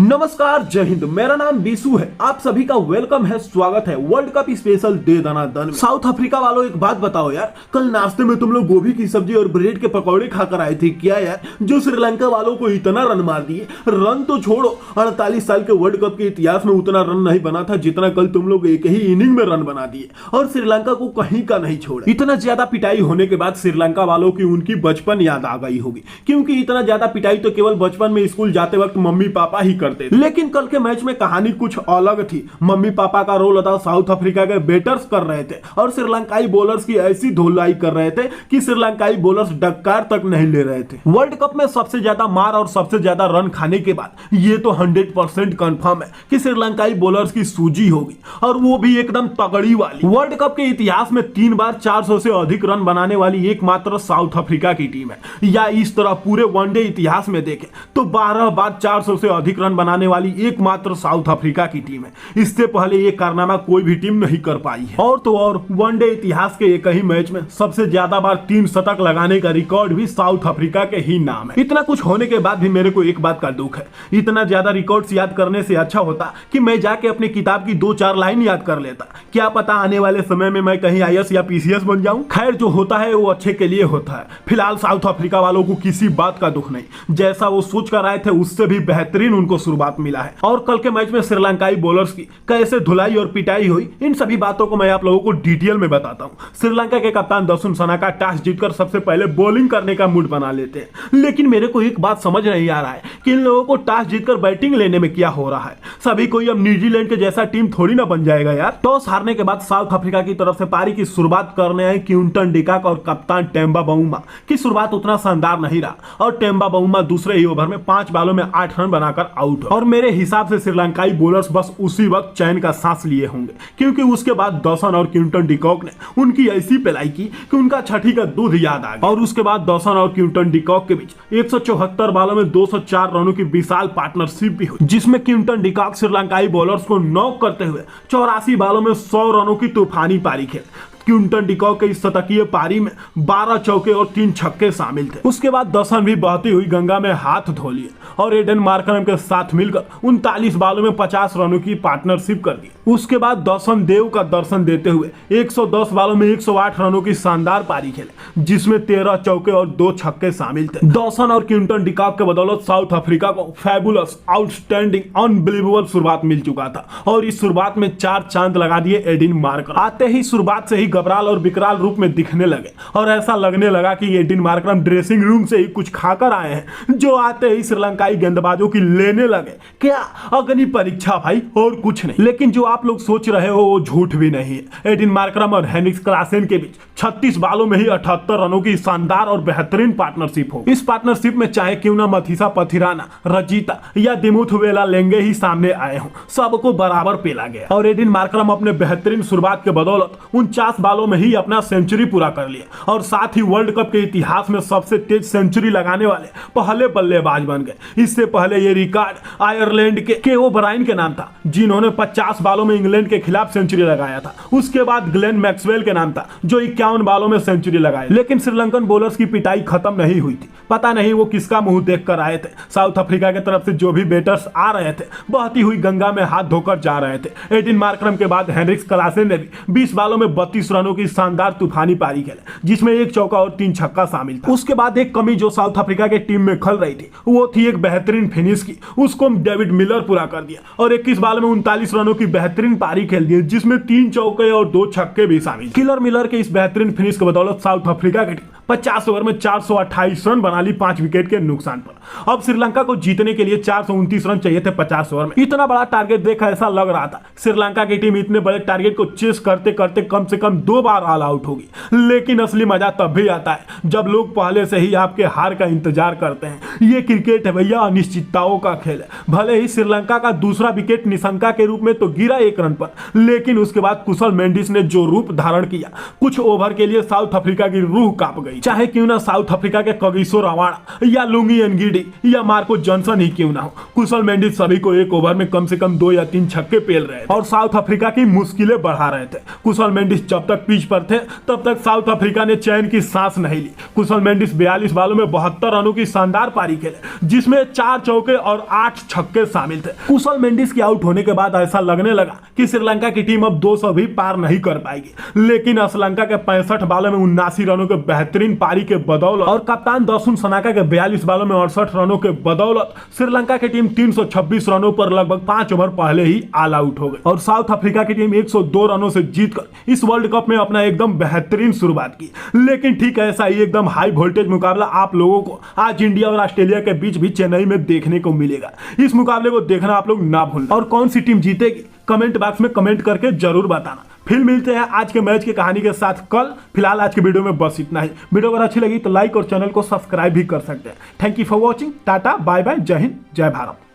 नमस्कार, जय हिंद। मेरा नाम बीसू है। आप सभी का वेलकम है, स्वागत है वर्ल्ड कप स्पेशल दे दनादन। साउथ अफ्रीका वालों, एक बात बताओ यार, कल नाश्ते में तुम लोग गोभी की सब्जी और ब्रेड के पकौड़े खाकर आए थे क्या यार? जो श्रीलंका वालों को इतना रन मार दिए, रन तो छोड़ो, 48 साल के वर्ल्ड कप के इतिहास में उतना रन नहीं बना था जितना कल तुम लोग एक ही इनिंग में रन बना दिए और श्रीलंका को कहीं का नहीं छोड़ा। इतना ज्यादा पिटाई होने के बाद श्रीलंका वालों की उनकी बचपन याद आ गई होगी, क्योंकि इतना ज्यादा पिटाई तो केवल बचपन में स्कूल जाते वक्त मम्मी पापा ही करते थे। लेकिन कल के मैच में कहानी कुछ अलग थी। मम्मी पापा का रोल अदा साउथ अफ्रीका के बैटर्स कर रहे थे और श्रीलंकाई बॉलर्स की ऐसी धुलाई कर रहे थे कि श्रीलंकाई बॉलर्स डक्कार तक नहीं ले रहे थे। वर्ल्ड कप में सबसे ज्यादा मार और सबसे ज्यादा रन खाने के बाद ये तो 100% कंफर्म है कि श्रीलंकाई बॉलर्स की सूजी होगी, और वो भी एकदम तगड़ी वाली। वर्ल्ड कप के इतिहास में 3 बार 400 से अधिक रन बनाने वाली एकमात्र साउथ अफ्रीका की टीम है, या इस तरह पूरे वनडे इतिहास में देखें तो 12 बार 400 से अधिक रन बनाने वाली एकमात्र साउथ अफ्रीका की टीम है। इससे पहले ये कारनामा कोई भी टीम नहीं कर पाई है। और तो और वनडे इतिहास के एक ही मैच में सबसे ज्यादा बार 3 शतक लगाने का रिकॉर्ड भी साउथ अफ्रीका के ही नाम है। इतना कुछ होने के बाद भी मेरे को एक बात का दुख है, इतना ज्यादा रिकॉर्ड्स याद करने से अच्छा होता कि मैं जाके अपनी किताब की 2-4 लाइन याद कर लेता। क्या पता आने वाले समय में मैं कहीं IAS या PCS बन जाऊं। खैर, जो होता है वो अच्छे के लिए होता है। फिलहाल साउथ अफ्रीका वालों को किसी बात का दुख नहीं, जैसा वो सोच कर आए थे उससे भी बेहतरीन उनको शुरुआत मिला है। और कल के मैच में श्रीलंकाई बॉलर्स की कैसे धुलाई और पिटाई हुई, इन सभी बातों को मैं आप लोगों को डिटेल में बताता हूं। श्रीलंका के कप्तान दसुन सनाका टॉस जीतकर सबसे पहले बॉलिंग करने का मूड बना लेते हैं, लेकिन मेरे को एक बात समझ नहीं आ रहा है कि इन लोगों को टॉस जीतकर बैटिंग लेने में क्या हो रहा है। सभी कोई अब न्यूजीलैंड के जैसा टीम थोड़ी ना बन जाएगा यार। टॉस हारने के बाद साउथ अफ्रीका की तरफ से पारी की शुरुआत करने आए क्विंटन डिकॉक और कप्तान टेम्बा बाउमा की शुरुआत उतना शानदार नहीं रहा, और टेम्बा बाउमा दूसरे ही ओवर में 5 बॉलों में 8 रन बनाकर आउट। और मेरे हिसाब से श्रीलंकाई बॉलर्स बस उसी वक्त चैन का सांस लिए होंगे, क्योंकि उसके बाद दसन और क्विंटन डिकॉक ने उनकी ऐसी पिलाई की कि उनका छठी का दूध याद आ गया। और उसके बाद दसन और क्विंटन डिकॉक के बीच 174 बॉलों में 204 रनों की विशाल पार्टनरशिप भी हुई, जिसमें क्विंटन डिकॉक श्रीलंकाई बॉलर्स को नॉक करते हुए 84 बॉलों में 100 रनों की तूफानी पारी खेली। क्विंटन डिकॉक के इस शतकीय पारी में 12 चौके और 3 छक्के शामिल थे। उसके बाद दसन भी बहती हुई गंगा में हाथ धो लिए और एडन मार्करम के साथ मिलकर 39 बॉलों में 50 रनों की पार्टनरशिप कर दी। उसके बाद दसन देव का दर्शन देते हुए 110 बॉलों में 108 रनों की शानदार पारी खेले, जिसमें 13 चौके और 2 छक्के शामिल थे। दसन और क्विंटन डिकॉक के बदौलत साउथ अफ्रीका को फैबुलस, आउटस्टैंडिंग, अनबिलीवेबल शुरुआत मिल चुका था, और इस शुरुआत में 4 चांद लगा दिए एडिन मार्करम। आते ही शुरुआत से ही घबराल और विकराल रूप में दिखने लगे, और ऐसा लगने लगा कि एडिन मार्करम ड्रेसिंग रूम से ही कुछ खाकर आए हैं। जो आते ही श्रीलंकाई गेंदबाजों की लेने लगे। क्या अग्नि परीक्षा भाई, और कुछ नहीं। लेकिन जो आप लोग सोच रहे हो वो झूठ भी नहीं है। एडिन मार्करम और हेनरिक्स क्लासेन के बीच 36 बॉलों में ही 78 रनों की शानदार और बेहतरीन पार्टनरशिप हो। इस पार्टनरशिप में चाहे क्यों ना मथीसा पथिराना, रजीता या दिमुथवेला लेंगे ही सामने आए हों, सबको बराबर पेला गया। और एडिन मार्करम अपने बेहतरीन शुरुआत के बदौलत 49 बॉलों में ही अपना सेंचुरी पूरा कर लिया, और साथ ही वर्ल्ड कप के इतिहास में सबसे तेज सेंचुरी लगाने वाले पहले बल्लेबाज बन गए। इससे पहले ये रिकॉर्ड आयरलैंड के केओ ब्रायन के नाम था, जिन्होंने 50 बॉलों में इंग्लैंड के खिलाफ सेंचुरी लगाया था। उसके बाद ग्लेन मैक्सवेल के नाम था, जो 51 बॉलों में सेंचुरी लगाए। लेकिन श्रीलंकन बॉलर्स की पिटाई खत्म नहीं हुई थी। पता नहीं वो किसका मुंह देखकर आए थे। साउथ अफ्रीका की तरफ से जो भी बैटर्स आ रहे थे, बहती हुई गंगा में हाथ धोकर जा रहे थे। एडिन मार्करम के बाद हेनरिक्स क्लासेन ने भी 20 बॉलों में 32 रनों की शानदार तूफानी पारी खेले, जिसमें 1 चौका और 3 छक्का शामिल था। उसके बाद एक कमी जो साउथ अफ्रीका के टीम में खल रही थी, वो थी एक बेहतरीन फिनिश की। उसको डेविड मिलर पूरा कर दिया, और 21 बॉल में 39 रनों की बेहतरीन पारी खेल दी, जिसमें 3 चौके और 2 छक्के भी शामिल। किलर मिलर के इस बेहतरीन फिनिश के बदौलत साउथ अफ्रीका की टीम 50 ओवर में 428 रन बना ली 5 विकेट के नुकसान पर। अब श्रीलंका को जीतने के लिए 429 रन चाहिए थे 50 ओवर में। इतना बड़ा टारगेट देखा ऐसा लग रहा था श्रीलंका की टीम इतने बड़े टारगेट को चेस करते करते कम से कम 2 बार ऑल आउट होगी। लेकिन असली मजा तब भी आता है जब लोग पहले से ही आपके हार का इंतजार करते हैं। ये क्रिकेट है भैया, अनिश्चितताओं का खेल है। भले ही श्रीलंका का दूसरा विकेट निशंका के रूप में तो गिरा 1 रन पर, लेकिन उसके बाद कुशल मेंडिस ने जो रूप धारण किया, कुछ ओवर के लिए साउथ अफ्रीका की रूह कांप गई। रही, चाहे क्यों ना साउथ अफ्रीका के कगिसो रबाडा या लुंगी एनगिडी या मार्को जॉनसन ही क्यों ना हो, कुशल मेंडिस सभी को एक ओवर में कम से कम 2 या 3 छक्के पेल रहे थे और साउथ अफ्रीका की मुश्किलें बढ़ा रहे थे। कुशल मेंडिस जब तक पिच पर थे तब तक साउथ अफ्रीका ने चैन की सांस नहीं ली। कुशल मेंडिस 42 बालों में 72 रनों की शानदार पारी खेले, जिसमें 4 चौके और 8 छक्के शामिल थे। कुशल मेंडिस के आउट होने के बाद ऐसा लगने लगा कि श्रीलंका की टीम अब 200 भी पार नहीं कर पाएगी, लेकिन श्रीलंका के 65 बालों में 79 रनों के बेहतरीन पारी के बदौलत और कप्तान दसुन सनाका के 42 बालों में 68 रनों के बदौलत श्रीलंका की टीम 326 रनों पर लगभग 5 ओवर पहले ही ऑल आउट हो गई और साउथ अफ्रीका की टीम 102 रनों से जीतकर इस वर्ल्ड कप में अपना एकदम बेहतरीन शुरुआत की। लेकिन ठीक ऐसा ही एकदम हाई वोल्टेज मुकाबला आप लोगों को आज इंडिया और ऑस्ट्रेलिया के बीच भी चेन्नई में देखने को मिलेगा। इस मुकाबले को देखना आप लोग ना भूलना और कौन सी टीम जीतेगी कमेंट बॉक्स में कमेंट करके जरूर बताना। फिर मिलते हैं आज के मैच की कहानी के साथ कल। फिलहाल आज के वीडियो में बस इतना ही। वीडियो अगर अच्छी लगी तो लाइक और चैनल को सब्सक्राइब भी कर सकते हैं। Thank you for watching. Ta ta bye bye, जय हिंद, जय भारत।